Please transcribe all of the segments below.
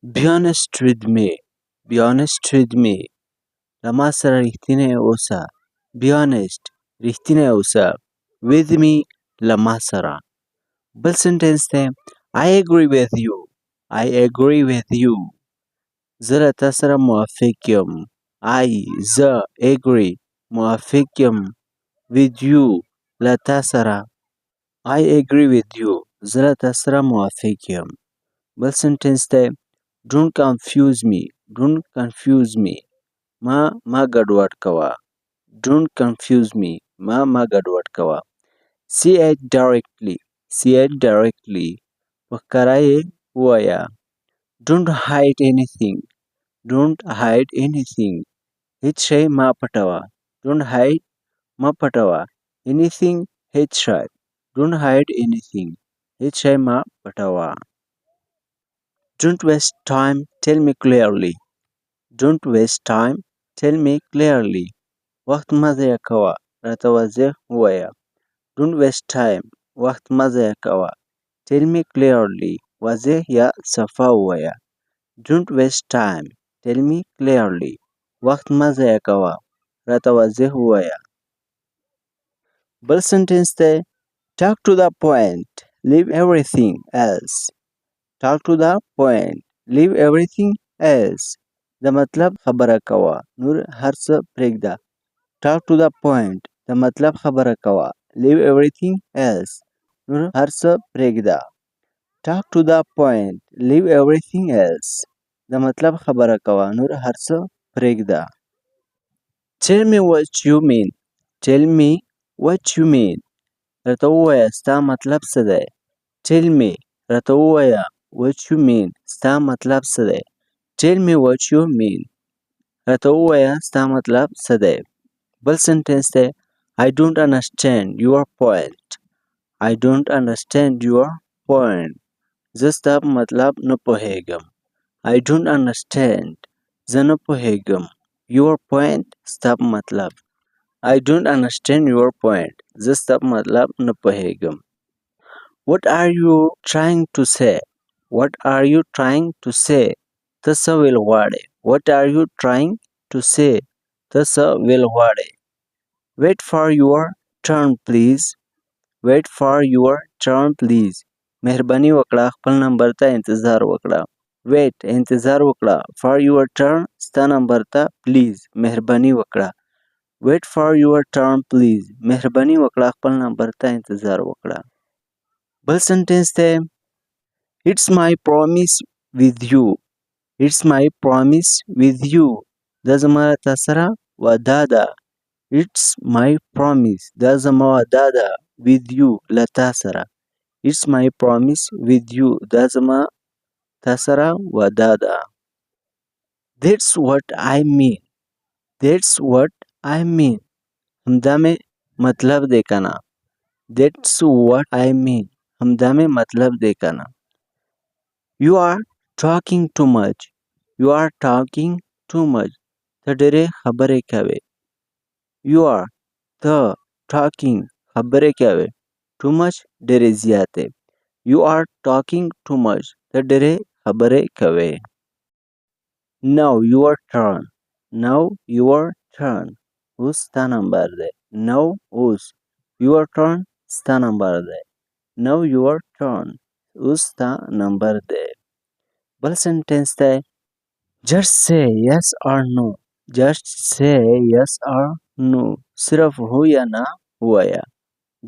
Be honest with me. Be honest with me. لما سره رښتینی اوسه. Be honest. رښتینی اوسه. With me. لما سره. بل سنټنس دی. I agree with you. I agree with you. زه له تا سره موافق یم. زه agree. موافق یم. With you. له تا سره. I agree with you. زه له تا سره موافق یم. بل سنټنس دی. Don't confuse me. Don't confuse me. ما ګډوډ کوه. Don't confuse me. ما ګډوډ کوه. Say it directly. Say it directly. په ښکاره یې ووایه. Don't hide anything. Don't hide anything. هیڅ شی مه پټوه. Don't hide. مه پټوه. Anything. هیڅ شی. Don't hide anything. هیڅ شی مه پټوه. Don't waste time. Tell me clearly. Don't waste time. Tell me clearly. وخت مه ضایع کوه. راته واضح ووایه. Don't waste time. وخت مه ضایع کوه. Tell me clearly. واضح یا صفا ووایه. Don't waste time. Tell me clearly. وخت مه ضایع کوه. راته واضح ووایه. بل سنټنس دی. Talk to the point. Leave everything else. Talk to the point. Leave everything else. د مطلب خبره کوه. نور هر څه پرېږده. Talk to the point. د مطلب خبره کوه. Leave everything else. نور هر څه پرېږده. Talk to the point. Leave everything else. د مطلب خبره کوه. نور هر څه پرېږده. Tell me what you mean. Tell me what you mean. راته ووایه ستا مطلب څه دی. Tell me. راته ووایه what you mean. ستا مطلب څه دی. Tell me what you mean. راته ووایه ستا مطلب څه دی. بل سنټنس دی. I don't understand your point. I don't understand your point. زه ستا په مطلب نه پوهېږم. I don't understand. زه نه پوهېږم. Your point. ستا په مطلب. I don't understand your point. زه ستا په مطلب نه پوهېږم. What are you trying to say? What are you trying to say? ته څه ویل غواړې. What are you trying to say? ته څه ویل غواړې. Wait for your turn please. Wait for your turn please. مهرباني وکړه خپل نمبر ته انتظار وکړه. Wait. انتظار وکړه. For your turn. ستا نمبر ته. Please. مهرباني وکړه. Wait for your turn please. مهرباني وکړه خپل نمبر ته انتظار وکړه. بل سنټنس دی. It's my promise with you. It's my promise with you. دا زما تا سره وعده ده. It's my promise. دا زما وعده ده. With you. له تا سره. It's my promise with you. دا زما تا سره وعده ده. That's what I mean. That's what I mean. همدا مې مطلب دی کنه. That's what I mean. همدا مې مطلب دی کنه. You are talking too much. You are talking too much. ته ډېرې خبرې کوې. You are. ته. Talking. خبرې کوې. Too much. ډېرې زیاتې. You are talking too much. ته ډېرې خبرې کوې. Now your turn. Now your turn. اوس ستا نمبر دی. Now اوس. Your turn. ستا نمبر دی. Now your turn. اوس ستا نمبر دی. بل سنټنس دی. Just say yes or no. Just say yes or no. صرف هو یا نه ووایه.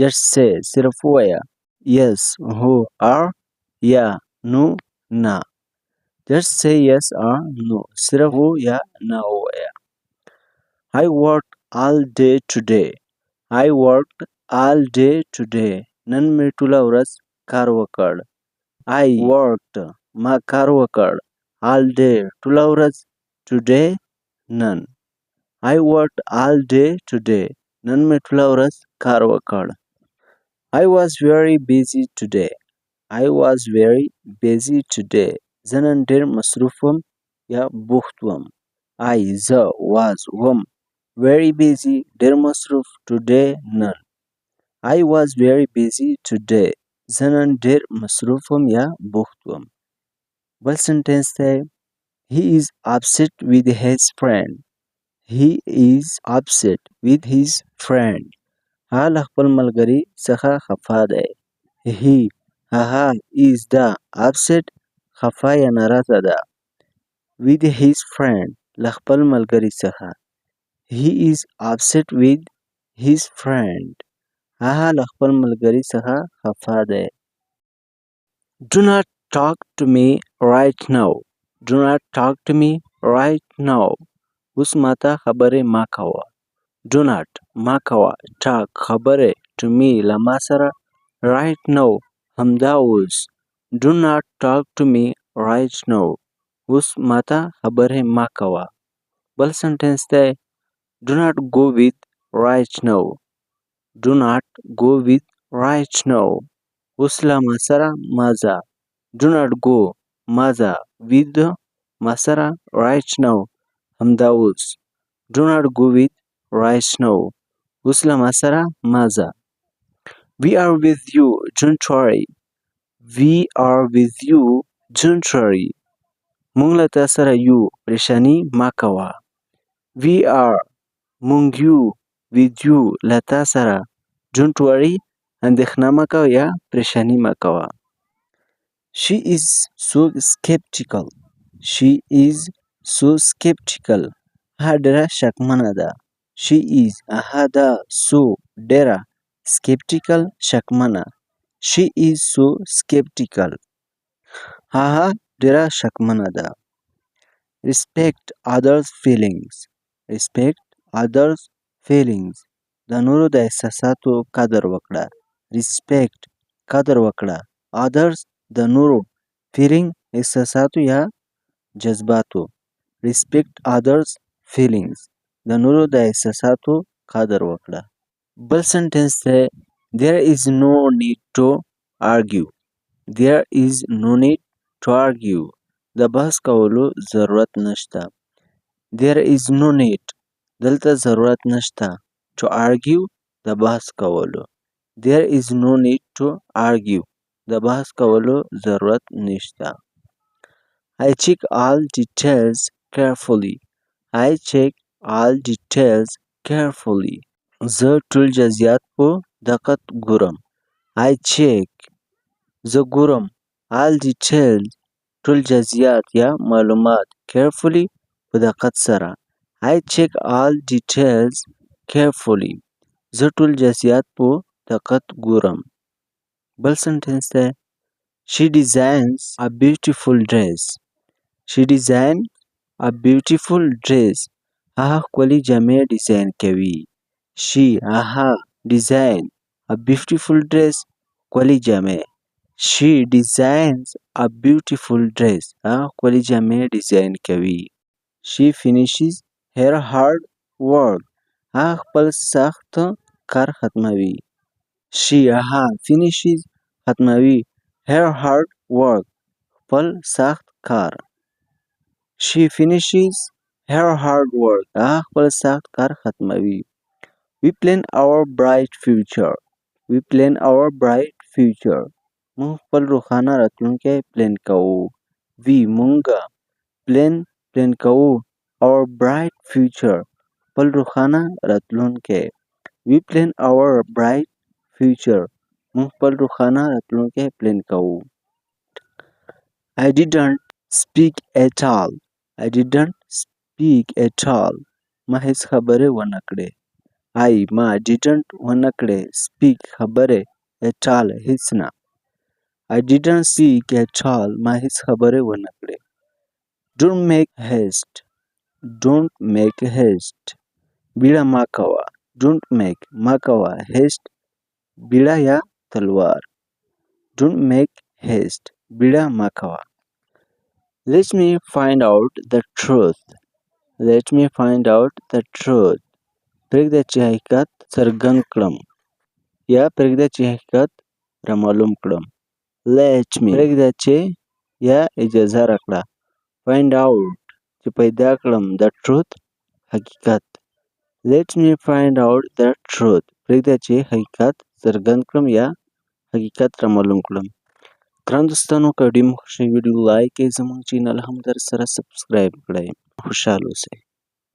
Just say. صرف ووایه. Yes. هو. Or. یا. No. نه. Just say yes or no. صرف هو یا نه ووایه. I worked all day today. I worked all day today. نن مې ټوله ورځ کار وکړ. I worked. ما کار وکړ. All day. ټوله ورځ. Today. نن. I worked all day today. نن مې ټوله ورځ کار وکړ. I was very busy today. I was very busy today. زه نن ډېر مصروف وم یا بوخت وم. زه was وم. Very busy. ډېر مصروف. Today. نن. I was very busy today. زه نن ډېر مصروف وم یا بوخت وم. بل سنټنس دی he is upset with his friend. he is upset with his friend. هغه له خپل ملګري څخه خفه دی. he هغه is the upset خفه یا ناراضه ده. with his friend له خپل ملګري څخه. he is upset with his friend. هغه له خپل ملګري څخه خفه دی. Do not talk to me right now. Do not talk to me right now. اوس ماته خبرې ما کوه. Do not ما کوه. Talk خبرې to me له ما سره. Right now همدا اوس. Do not talk to me right now. اوس ماته خبرې ما کوه. بل سنټنس دی Do not go with right now. Do not go with right now. اوس له ما سره مه ځه. Do not go مه ځه. with ما سره right now همدا اوس. Do not go with right now. اوس له ما سره مه ځه. We are with you. Don't worry. We are with you. Don't worry. مونږ له تا سره یو. پریشانی مه کوه. We are مونږ یو with you له تا سره. Don't worry اندېښنه مه کوه یا پریشانی مه کوه. She is so skeptical. She is so skeptical. هغه ډېره شکمنه ده. She is هغه ده so ډېره skeptical شکمنه. She is so skeptical. هغه ډېره شکمنه ده. Respect others' feelings. Respect others' feelings. د نورو د احساساتو قدر وکړه. Respect قدر وکړه. Others د نورو. Feeling احساساتو یا جذباتو. Respect others' feelings. د نورو د احساساتو قدر وکړه. بل سنټنس دی There is no need to argue. There is no need to argue. د بحث کولو ضرورت نشته. There is no need. دلته ضرورت نشته. To argue د بحث کولو. There is no need to argue. د بحث کولو ضرورت نشته. I check all details carefully. I check all details carefully. زه ټول جزئیات په دقت ګورم. I check زه ګورم all details ټول جزئیات یا معلومات carefully په دقت سره. I check all details carefully. زه ټول جزئیات په دقت ګورم. بل سنټنس دی She designs a beautiful dress. She designs a beautiful dress. هغه ښکلي جامې ډیزاین کوي. She هغه design a beautiful dress ښکلي جامې. She designs a beautiful dress. هغه ښکلي جامې ډیزاین کوي. She finishes her hard work. هغه خپل سخت کار ختموي. She هغه finishes ختموي her hard work. خپل سخت کار. She finishes her hard work. هغه خپل سخت کار ختموي. We plan our bright future. We plan our bright future. مونږ خپل روښانه راتلونکی پلان کوو. We مونږه پلان کوو our bright future. خپل روښانه راتلونکی. We plan our bright future. مونږ خپل روښانه راتلونکی پلان کوو. I didn't speak at all. I didn't speak at all. ما هیڅ خبرې ونه کړې. ما didn't ونه کړې. speak خبرې at all هیڅ نه. I didn't speak at all. ما هیڅ خبرې ونه کړې. Don't make haste. Don't make haste. بیړه مه کوه. Don't make مه کوه. haste بیړه یا تلوار. Don't make haste. بیړه مه کوه. Let me find out the truth. Let me find out the truth. پرېږده چې حقیقت څرګند کړم یا پرېږده چې حقیقت را معلوم کړم. Let me پرېږده چې یا اجازه راکړه. Find out چې پیدا کړم the truth حقیقت. Let me find out the truth. پرېږده چې حقیقت څرګند کړم یا حقیقت را معلوم کړم. ګران دوستانو که ویډیو مو خوښه وي ویډیو لایک کړئ زموږ چینل هم در سره سبسکرایب کړئ خوشحال اوسئ